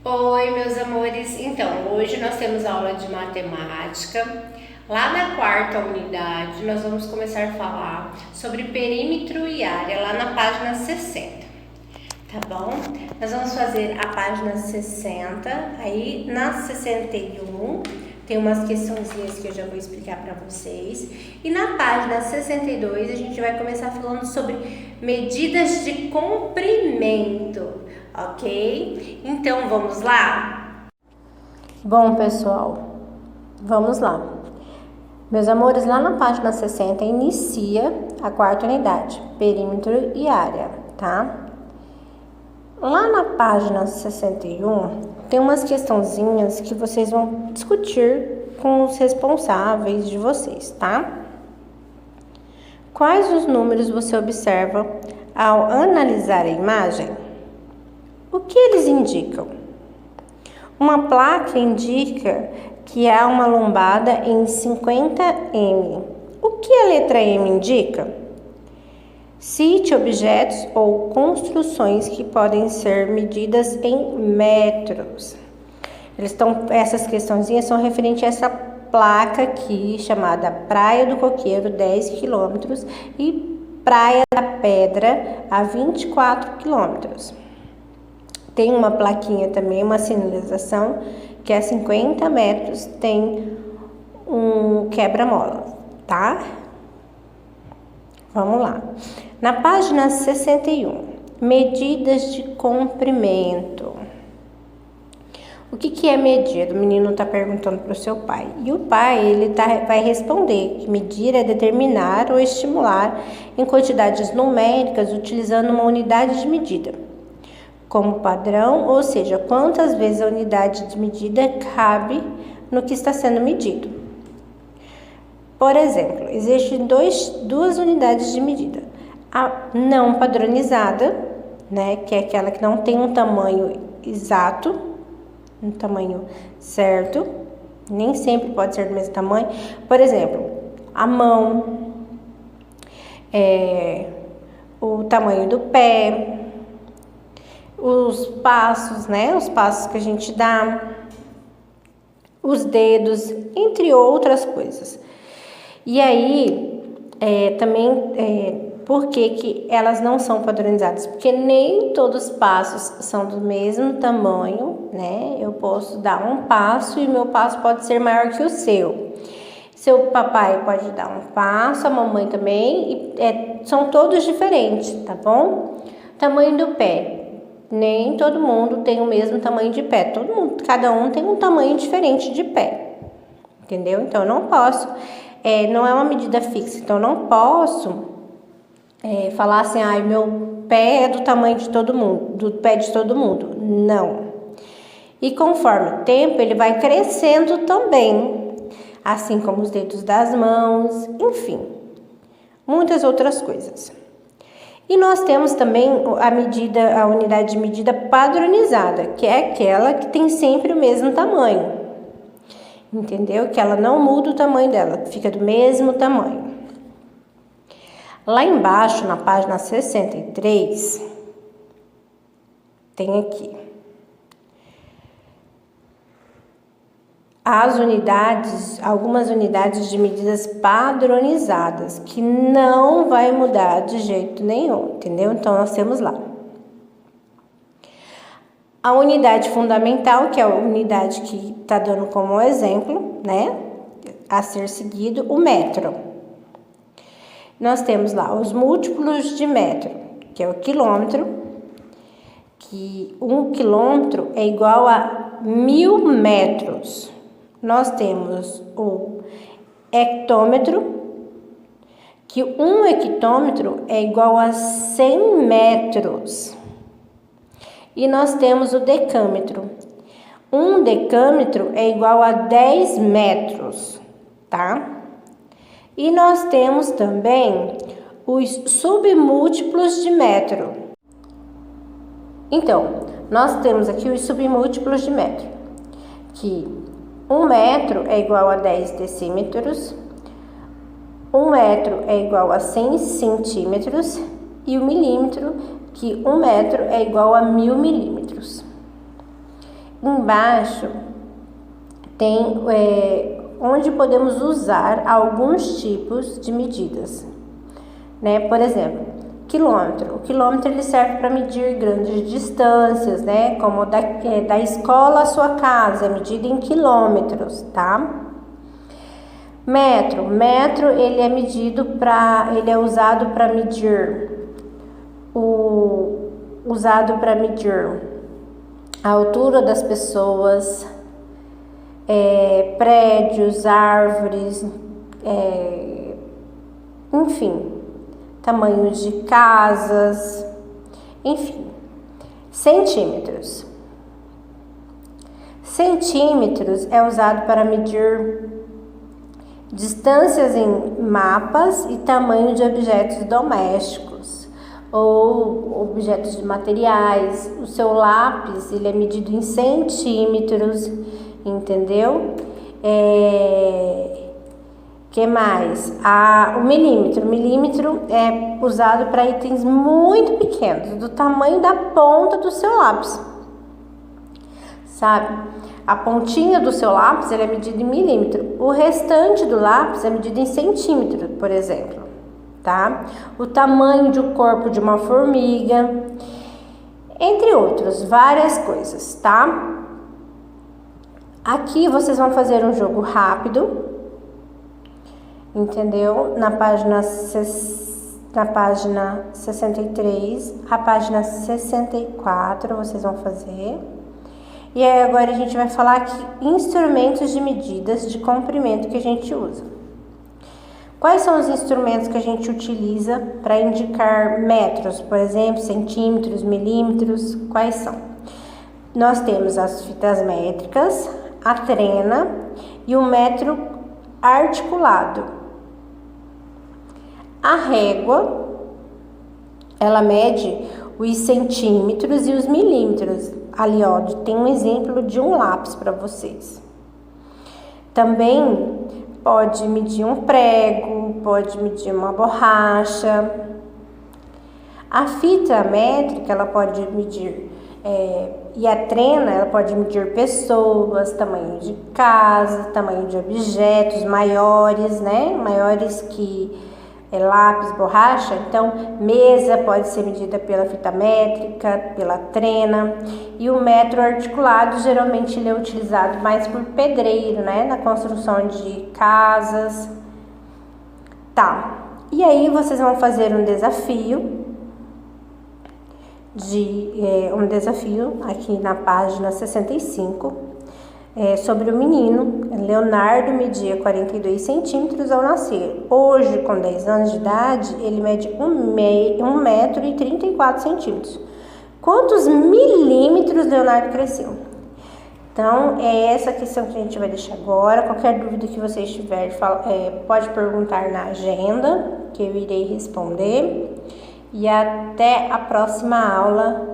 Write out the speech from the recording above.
Oi, meus amores. Então, hoje nós temos aula de matemática. Lá na quarta unidade, nós vamos começar a falar sobre perímetro e área, lá na página 60. Tá bom? Nós vamos fazer a página 60, aí na 61 tem umas questõezinhas que eu já vou explicar para vocês. E na página 62 a gente vai começar falando sobre medidas de comprimento, ok? Então vamos lá? Bom, pessoal, vamos lá. Meus amores, lá na página 60 inicia a quarta unidade, perímetro e área, tá? Lá na página 61, tem umas questãozinhas que vocês vão discutir com os responsáveis de vocês, tá? Quais os números você observa ao analisar a imagem? O que eles indicam? Uma placa indica que há uma lombada em 50 m. O que a letra M indica? Cite objetos ou construções que podem ser medidas em metros. Essas questõezinhas são referentes a essa placa aqui, chamada Praia do Coqueiro, 10 km, e Praia da Pedra, a 24 km. Tem uma plaquinha também, uma sinalização, que a 50 metros tem um quebra-mola, tá? Vamos lá. Na página 61, medidas de comprimento. O que é medida? O menino está perguntando para o seu pai. E o pai vai responder que medir é determinar ou estimular em quantidades numéricas utilizando uma unidade de medida como padrão, ou seja, quantas vezes a unidade de medida cabe no que está sendo medido. Por exemplo, existem duas unidades de medida. A não padronizada, né, que é aquela que não tem um tamanho exato, um tamanho certo, nem sempre pode ser do mesmo tamanho. Por exemplo, a mão, o tamanho do pé, os passos, né, os passos que a gente dá, os dedos, entre outras coisas. E aí, por que elas não são padronizadas? Porque nem todos os passos são do mesmo tamanho, né? Eu posso dar um passo e meu passo pode ser maior que o seu. Seu papai pode dar um passo, a mamãe também, são todos diferentes, tá bom? Tamanho do pé. Nem todo mundo tem o mesmo tamanho de pé. Cada um tem um tamanho diferente de pé, entendeu? Então, eu não posso... não é uma medida fixa, então eu não posso falar assim, meu pé é do tamanho de todo mundo, do pé de todo mundo. Não. E conforme o tempo, ele vai crescendo também, assim como os dedos das mãos, enfim, muitas outras coisas. E nós temos também a unidade de medida padronizada, que é aquela que tem sempre o mesmo tamanho. Entendeu? Que ela não muda o tamanho dela, fica do mesmo tamanho. Lá embaixo, na página 63, tem aqui algumas unidades de medidas padronizadas, que não vai mudar de jeito nenhum, entendeu? Então, nós temos lá a unidade fundamental, que é a unidade que está dando como exemplo, né, a ser seguido, o metro. Nós temos lá os múltiplos de metro, que é o quilômetro, que 1 quilômetro é igual a 1000 metros. Nós temos o hectômetro, que 1 hectômetro é igual a 100 metros. E nós temos o decâmetro. 1 decâmetro é igual a 10 metros, tá? E nós temos também os submúltiplos de metro. Então, nós temos aqui os submúltiplos de metro, que 1 metro é igual a 10 decímetros, 1 metro é igual a 100 centímetros e o milímetro, que 1 metro é igual a 1000 milímetros. embaixo tem onde podemos usar alguns tipos de medidas, né? Por exemplo, quilômetro. O quilômetro ele serve para medir grandes distâncias, né? Como da escola à sua casa, é medida em quilômetros, tá? Metro ele é usado para medir a altura das pessoas, prédios, árvores, enfim, tamanho de casas, enfim. Centímetros é usado para medir distâncias em mapas e tamanho de objetos domésticos ou objetos de materiais. O seu lápis ele é medido em centímetros, entendeu? Que mais? O milímetro é usado para itens muito pequenos, do tamanho da ponta do seu lápis, sabe? A pontinha do seu lápis ele é medida em milímetro. O restante do lápis é medido em centímetro, por exemplo, tá? O tamanho do corpo de uma formiga, entre outros, várias coisas, tá? Aqui vocês vão fazer um jogo rápido, entendeu? Na página 63, a página 64 vocês vão fazer. E aí agora a gente vai falar aqui instrumentos de medidas de comprimento que a gente usa. Quais são os instrumentos que a gente utiliza para indicar metros, por exemplo, centímetros, milímetros? Quais são? Nós temos as fitas métricas, a trena e o metro articulado. A régua, ela mede os centímetros e os milímetros. Ali, ó, tem um exemplo de um lápis para vocês. Também pode medir um prego, pode medir uma borracha. A fita métrica, ela pode medir, e a trena, ela pode medir pessoas, tamanho de casa, tamanho de objetos maiores, né? Maiores que lápis, borracha. Então, mesa pode ser medida pela fita métrica, pela trena. E o metro articulado, geralmente ele é utilizado mais por pedreiro, né? Na construção de casas. Tá. E aí, vocês vão fazer um desafio. Aqui na página 65. Sobre o menino. Leonardo media 42 centímetros ao nascer. Hoje, com 10 anos de idade, ele mede 1 metro e 34 centímetros. Quantos milímetros Leonardo cresceu? Então, é essa questão que a gente vai deixar agora. Qualquer dúvida que vocês tiverem, pode perguntar na agenda, que eu irei responder. E até a próxima aula.